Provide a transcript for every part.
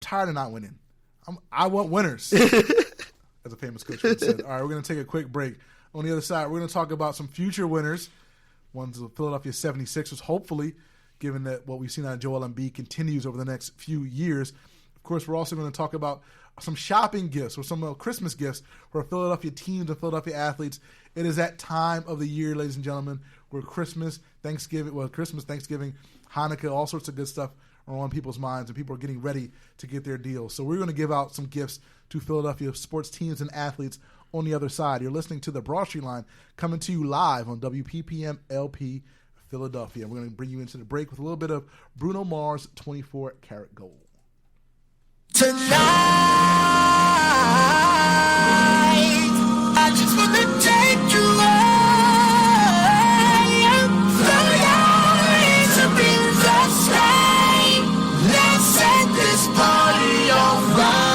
tired of not winning. I want winners, as a famous coach once said. All right, we're going to take a quick break. On the other side, we're going to talk about some future winners. One's the Philadelphia 76ers, hopefully, given that what we've seen out of Joel Embiid continues over the next few years. Of course, we're also going to talk about some shopping gifts or some Christmas gifts for Philadelphia teams and Philadelphia athletes. It is that time of the year, ladies and gentlemen, where Christmas, Thanksgiving, Hanukkah, all sorts of good stuff are on people's minds, and people are getting ready to get their deals. So we're going to give out some gifts to Philadelphia sports teams and athletes on the other side. You're listening to the Broad Street Line, coming to you live on WPPM LP Philadelphia. We're going to bring you into the break with a little bit of Bruno Mars' 24 Karat Gold. Tonight, I just want to take you away. Throw your hands up in the sky. Let's set this party on fire.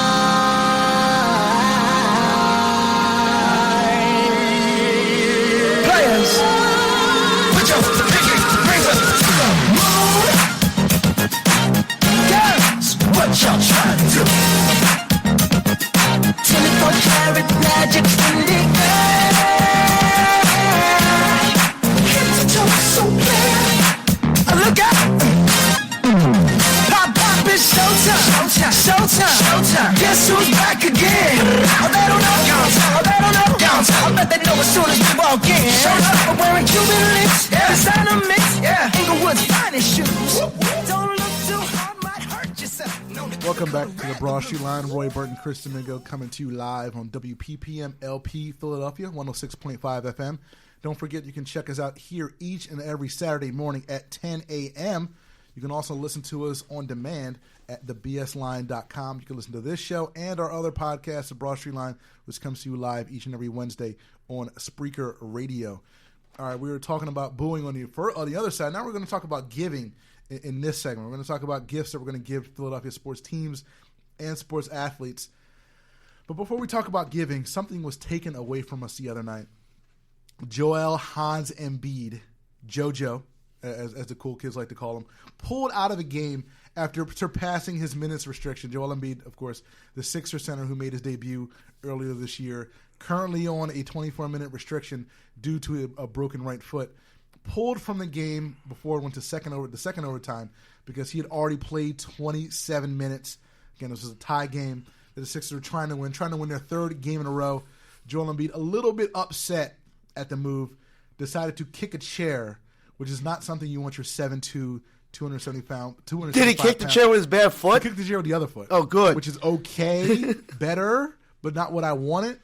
Players, put your pinky rings up to the moon. Girls, what y'all trying to do? 24 karat magic in the air. Head to toe so clear. Look out! Pop, pop, it's showtime. Showtime, showtime, showtime. Guess who's back again? Oh, they don't know. Oh, they don't know. I bet they know as soon as we walk in. I'm wearing Cuban links, designer mix, Inglewood's finest shoes. Don't look too hard, might hurt yourself. Welcome back to the Broad Street Line. Roy Burton, Chris Domingo coming to you live on WPPM LP Philadelphia, 106.5 FM. Don't forget you can check us out here each and every Saturday morning at 10 a.m. You can also listen to us on demand at thebsline.com. You can listen to this show and our other podcast, The Broad Street Line, which comes to you live each and every Wednesday on Spreaker Radio. All right, we were talking about booing on the other side. Now we're going to talk about giving in this segment. We're going to talk about gifts that we're going to give Philadelphia sports teams and sports athletes. But before we talk about giving, something was taken away from us the other night. Joel Hans Embiid, JoJo, as the cool kids like to call him, pulled out of the game after surpassing his minutes restriction. Joel Embiid, of course, the Sixers center who made his debut earlier this year, currently on a 24-minute restriction due to a broken right foot, pulled from the game before it went to the second overtime because he had already played 27 minutes. Again, this was a tie game that the Sixers were trying to win their third game in a row. Joel Embiid, a little bit upset at the move, decided to kick a chair, which is not something you want your 7'2", 270-pound. Did he kick the chair with his bad foot? He kicked the chair with the other foot. Oh, good. Which is okay, better, but not what I wanted.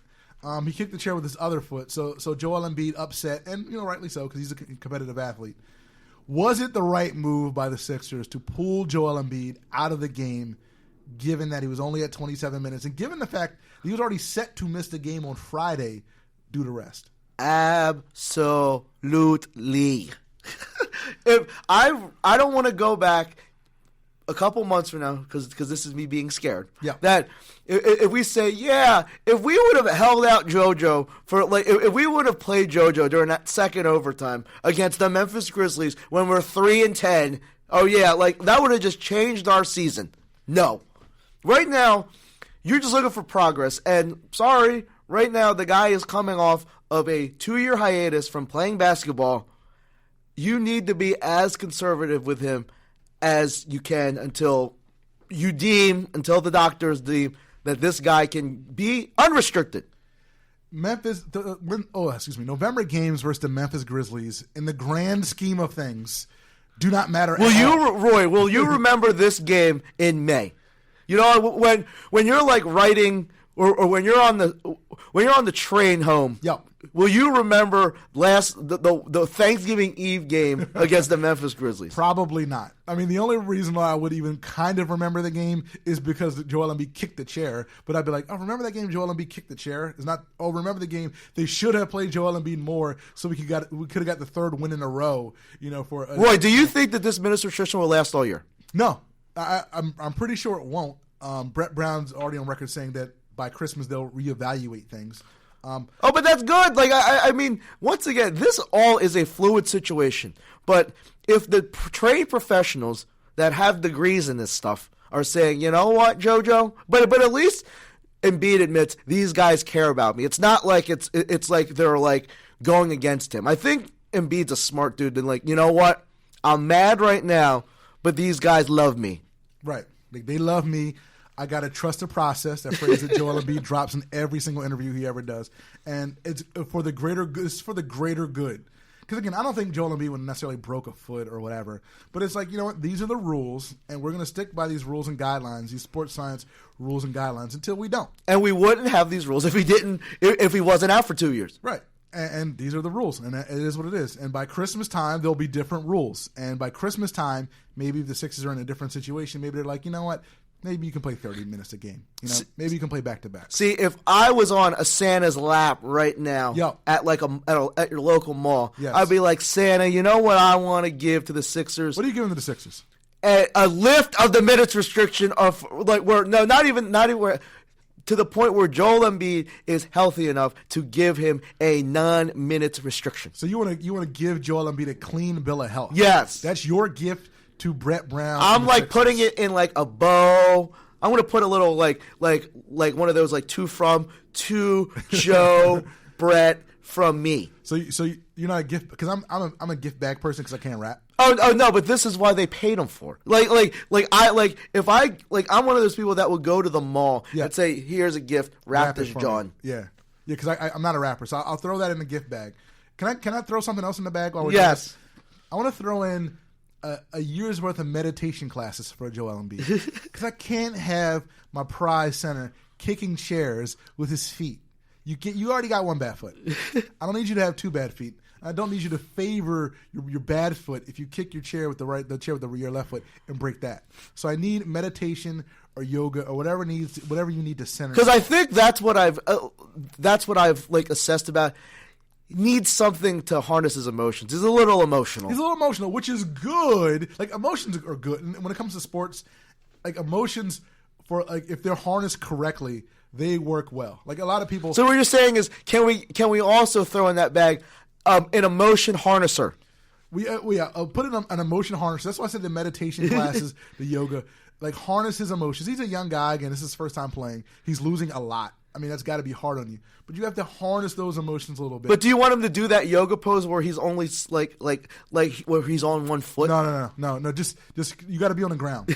He kicked the chair with his other foot. So Joel Embiid upset, and rightly so because he's a competitive athlete. Was it the right move by the Sixers to pull Joel Embiid out of the game, given that he was only at 27 minutes, and given the fact that he was already set to miss the game on Friday due to rest? Absolutely. If I don't want to go back a couple months from now because this is me being scared. Yeah. That if we say if we would have held out JoJo for if we would have played JoJo during that second overtime against the Memphis Grizzlies when we're 3-10, that would have just changed our season. No. Right now, you're just looking for progress, and sorry, right now the guy is coming off of a 2-year hiatus from playing basketball. You need to be as conservative with him as you can until the doctors deem that this guy can be unrestricted. November games versus the Memphis Grizzlies, in the grand scheme of things, do not matter. Roy, will you remember this game in May? When you're like writing or when you're on the train home. Yep. Will you remember the Thanksgiving Eve game against the Memphis Grizzlies? Probably not. I mean, the only reason why I would even kind of remember the game is because Joel Embiid kicked the chair. But I'd be like, oh, remember that game Joel Embiid kicked the chair? It's not. Oh, remember the game they should have played Joel Embiid more so we could have got the third win in a row. Roy, do you think that this minutes restriction will last all year? No, I'm pretty sure it won't. Brett Brown's already on record saying that by Christmas they'll reevaluate things. But that's good. I mean, once again, this all is a fluid situation. But if the trained professionals that have degrees in this stuff are saying, you know what, JoJo? But at least Embiid admits these guys care about me. It's not like it's like they're like going against him. I think Embiid's a smart dude and like, you know what? I'm mad right now, but these guys love me. Right. Like, they love me. I got to trust the process. That phrase that Joel Embiid drops in every single interview he ever does. And it's for the greater good. It's for the greater good. Because, again, I don't think Joel Embiid would necessarily broke a foot or whatever. But it's like, you know what? These are the rules, and we're going to stick by these rules and guidelines, these sports science rules and guidelines, until we don't. And we wouldn't have these rules if he wasn't out for 2 years. Right. And these are the rules, and it is what it is. And by Christmas time, there'll be different rules. And by Christmas time, maybe if the Sixers are in a different situation, maybe they're like, you know what? Maybe you can play 30 minutes a game. You know, maybe you can play back-to-back. See, if I was on a Santa's lap right now at your local mall, yes. I'd be like, Santa, you know what I want to give to the Sixers? What are you giving to the Sixers? A lift of the minutes restriction of like where not even where, to the point where Joel Embiid is healthy enough to give him a non-minutes restriction. So you want to give Joel Embiid a clean bill of health? Yes, that's your gift to Brett Brown. I'm like putting it in like a bow. I'm gonna put a little like one of those like to Joe Brett from me. So you're not a gift, because I'm a gift bag person because I can't rap. Oh no, but this is why they paid him for. I'm one of those people that would go to the mall and say, "Here's a gift, wrap this, John." Yeah, because I'm not a rapper, so I'll throw that in the gift bag. Can I throw something else in the bag? Yes. I want to throw in a year's worth of meditation classes for Joel Embiid, because I can't have my prize center kicking chairs with his feet. You already got one bad foot. I don't need you to have two bad feet. I don't need you to favor your bad foot if you kick your chair with the chair with your left foot and break that. So I need meditation or yoga or whatever you need to center. Because I think that's what I've like assessed about. He needs something to harness his emotions. He's a little emotional. Which is good. Like, emotions are good, and when it comes to sports, like, emotions, for like, if they're harnessed correctly, they work well. Like, a lot of people. So what you're saying is, can we also throw in that bag an emotion harnesser? We put in an emotion harnesser. That's why I said the meditation classes, the yoga, like, harness his emotions. He's a young guy. Again, this is his first time playing. He's losing a lot. I mean, that's got to be hard on you. But you have to harness those emotions a little bit. But do you want him to do that yoga pose where he's only like where he's on one foot? No. Just you got to be on the ground.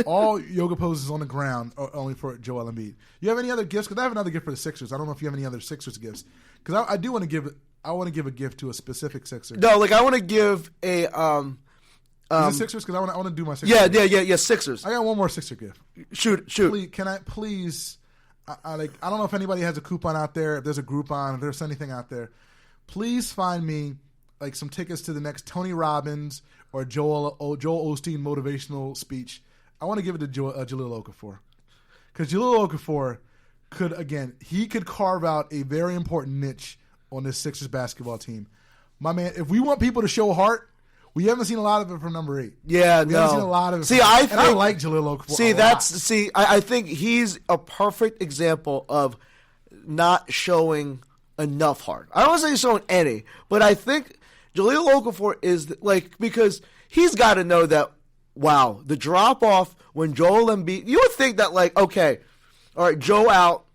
All yoga poses on the ground are only for Joel Embiid. You have any other gifts? Because I have another gift for the Sixers. I don't know if you have any other Sixers gifts. Because I do want to give. I want to give a gift to a specific Sixer. No, like, I want to give a. Is it Sixers? Because I want to do my Sixers. Yeah. Sixers. I got one more Sixer gift. Shoot. Can I please? I don't know if anybody has a coupon out there, if there's a Groupon, if there's anything out there. Please find me like some tickets to the next Tony Robbins or Joel Osteen motivational speech. I want to give it to Jahlil Okafor, because Jahlil Okafor could carve out a very important niche on this Sixers basketball team. My man, if we want people to show heart, we haven't seen a lot of it from number 8. Yeah, we haven't seen a lot of it. I like Jahlil Okafor. I think he's a perfect example of not showing enough heart. I don't want to say he's showing any, but I think Jahlil Okafor is like, because he's got to know that, wow, the drop off when Joel Embiid, you would think that, like, okay, all right, Joe out,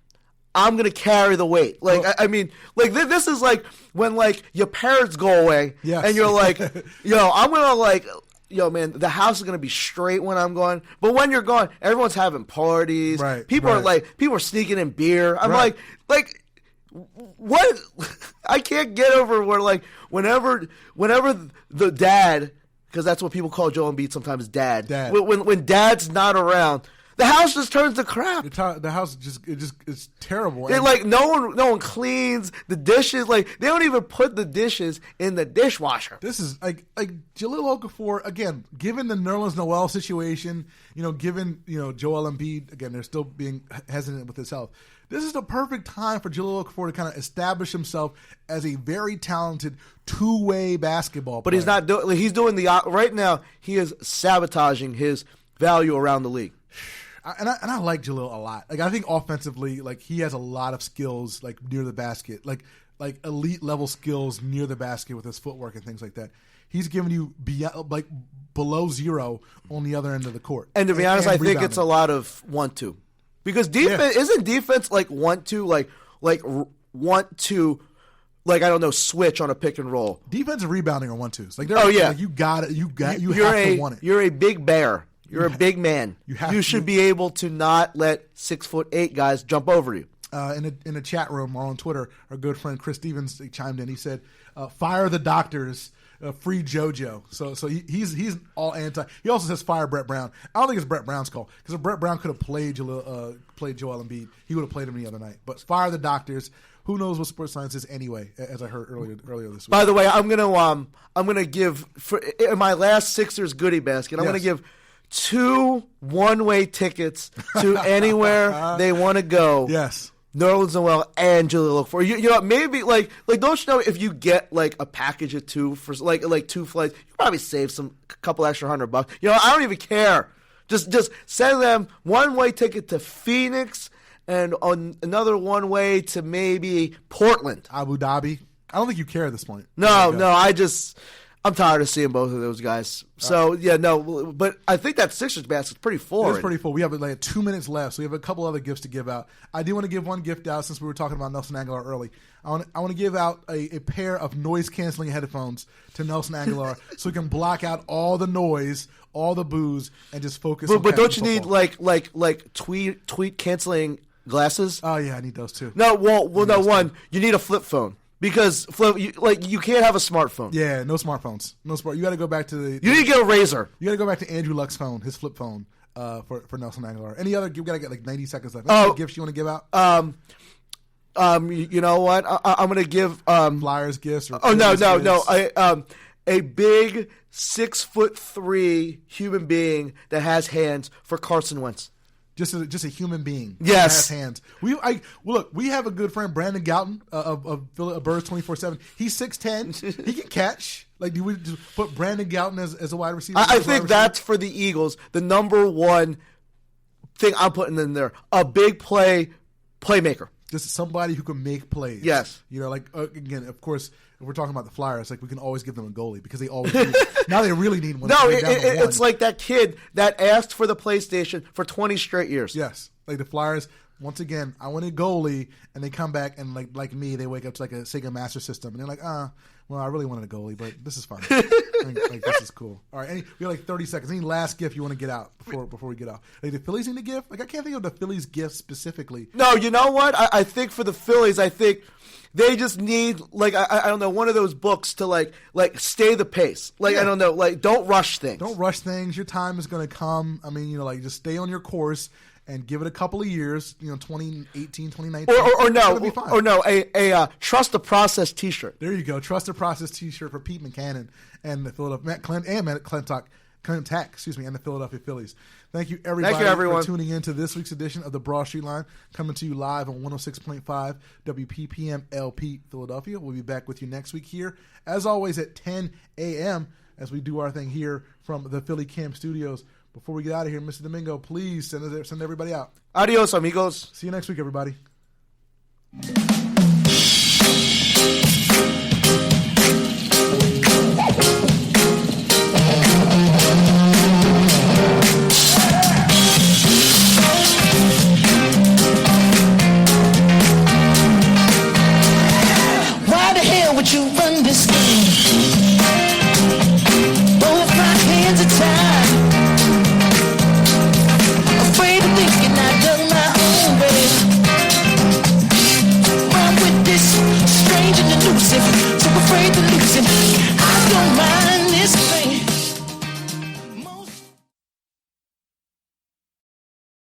I'm going to carry the weight. Like, I mean, like, this is like when, like, your parents go away, yes. and you're like, I'm going to, like, man, the house is going to be straight when I'm gone. But when you're gone, everyone's having parties. Right, people are sneaking in beer. I'm like, what? I can't get over where, like, whenever the dad, because that's what people call Joel Embiid sometimes, dad. When dad's not around, the house just turns to crap. The house it's terrible. Like, no one cleans the dishes. Like, they don't even put the dishes in the dishwasher. This is like Jahlil Okafor, again, given the Nerlens Noel situation, given Joel Embiid, again, they're still being hesitant with his health. This is the perfect time for Jahlil Okafor to kind of establish himself as a very talented two-way basketball player. But he's not doing. He's doing right now. He is sabotaging his value around the league. And I like Jahlil a lot. Like, I think offensively, like, he has a lot of skills, like, near the basket, like elite level skills near the basket with his footwork and things like that. he's giving you below zero on the other end of the court. And to be honest, I think rebounding. it's a lot of 1-2 because defense isn't defense like 1-2 like want to. Like, I don't know, switch on a pick and roll. Defensive rebounding are 1-2s. Like, you got it. You have to want it. You're a big bear. You're a big man. You should be able to not let 6'8" guys jump over you. In a chat room or on Twitter, our good friend Chris Stevens chimed in. He said, "Fire the doctors, free JoJo." So he's all anti. He also says fire Brett Brown. I don't think it's Brett Brown's call because if Brett Brown could have played Joel Embiid, he would have played him the other night. But fire the doctors. Who knows what sports science is anyway? As I heard earlier this week. By the way, I'm gonna give in my last Sixers goodie basket. I'm gonna give 2 one-way tickets to anywhere they want to go. Yes. Nerlens Noel and Julia look for you know maybe like don't you know if you get like a package of 2 for like 2 flights, you probably save a couple extra $100. You know, I don't even care. Just send them one-way ticket to Phoenix. And on another one way to maybe Portland. Abu Dhabi. I don't think you care at this point. No, I'm tired of seeing both of those guys. So, but I think that Sixers basket's pretty full. It's pretty full. We have like 2 minutes left, so we have a couple other gifts to give out. I do want to give one gift out since we were talking about Nelson Aguilar early. I want to give out a pair of noise-canceling headphones to Nelson Aguilar so he can block out all the noise, all the booze, and just focus on But don't you football. need like tweet-canceling glasses? Oh, yeah, I need those too. No, you need a flip phone. Because you can't have a smartphone. Yeah, no smartphones. You got to go back to You need to get a Razor. You got to go back to Andrew Luck's phone, his flip phone, for Nelson Aguilar. Any other? You got to get like 90 seconds left. Any gifts you want to give out? You know what? I'm gonna give Flyers gifts. Or no. gifts. A big 6'3" human being that has hands for Carson Wentz. Just a human being. Yes. That has hands. We have a good friend, Brandon Gouton of Birds 24/7. He's 6'10". He can catch. Like, do we just put Brandon Gouton as a wide receiver? I think that's for the Eagles. The number one thing I'm putting in there, a big playmaker. Just somebody who can make plays. Yes. You know, like, again, of course, if we're talking about the Flyers, like, we can always give them a goalie because they always need now they really need one. No, it's like that kid that asked for the PlayStation for 20 straight years. Yes. Like the Flyers, once again, I want a goalie, and they come back and, like me, they wake up to, like, a Sega Master System, and they're like, well, I really wanted a goalie, but this is fun. Like, this is cool. All right, we have like 30 seconds. Any last gift you want to get out before we get out? Like, the Phillies need a gift? Like, I can't think of the Phillies gift specifically. No, you know what? I think for the Phillies, I think they just need, like, I don't know, one of those books to, like stay the pace. Like, yeah. I don't know, like, don't rush things. Don't rush things. Your time is going to come. I mean, you know, like, just stay on your course and give it a couple of years, 2018, 2019. Or no, Trust the Process t-shirt. There you go. Trust the Process t-shirt for Pete Buchanan and the Matt Clintock, and the Philadelphia Phillies. Thank you, everybody, for tuning in to this week's edition of the Broad Street Line, coming to you live on 106.5 WPPM LP Philadelphia. We'll be back with you next week here, as always, at 10 a.m. as we do our thing here from the Philly Camp Studios. Before we get out of here, Mr. Domingo, please send everybody out. Adios, amigos. See you next week, everybody.